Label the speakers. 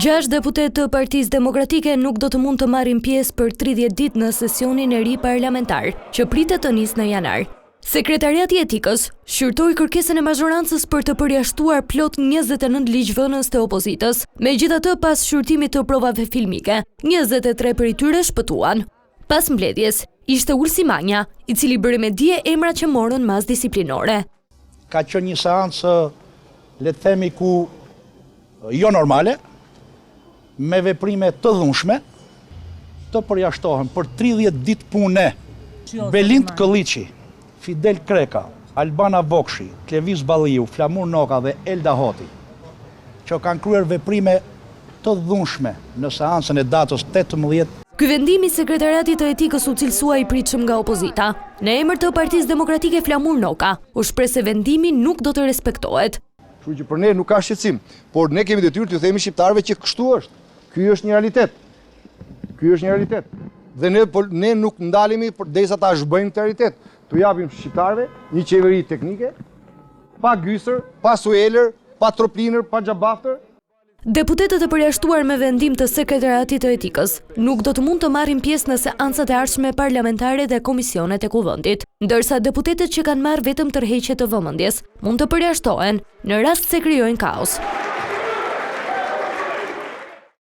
Speaker 1: Gjashtë deputet të Partisë Demokratike nuk do të mund të marrin pjesë për 30 ditë në sesionin e ri parlamentar, që pritet të nisë në janar. Sekretariati i Etikës shqyrtoi kërkesën e mazhorancës për të përjashtuar plot 29 ligjvënës të opozitës. Megjithatë, pas shqyrtimit të provave filmike, 23 prej tyre shpëtuan. Pas mbledhjes, ishte Ulsi Manja, i cili bëri me dije emrat që morën mas disiplinore.
Speaker 2: Ka qenë një seancë, le të themi, ku jo normale, me veprime të dhunshme, të përjashtohen për 30 ditë pune. Belind Këlliqi, Fidel Kreka, Albana Vokshi, Klevis Balliu, Flamur Noka dhe Elda Hoti, që kanë kryer veprime të dhunshme në seancën e datës 18.
Speaker 1: Ky vendim i Sekretariatit të Etikës u cilësua i pritshëm nga opozita. Në emër të Partisë Demokratike Flamur Noka, u shpreh se vendimi nuk do të respektohet.
Speaker 3: Kështu që për ne nuk ka shqetësim, por ne kemi detyrë t'ju themi shqiptarëve që kështu është. Ky është një realitet. Ky është një realitet. Dhe ne nuk ndalemi derisa ta zhbëjmë këtë realitet. T'u japim shqiptarëve një qeveri teknike, pa gysër, pa sueler, pa troplinër, pa xhabaftër.
Speaker 1: Deputetët e përjashtuar me vendim të Sekretariatit të Etikës nuk do të mund të marrin pjesë në seancat e ardhshme parlamentare dhe komisionet e kuvendit, ndërsa deputetët që kanë marrë vetëm tërheqje të vëmendjes mund të përjashtohen në rast se krijojnë kaos.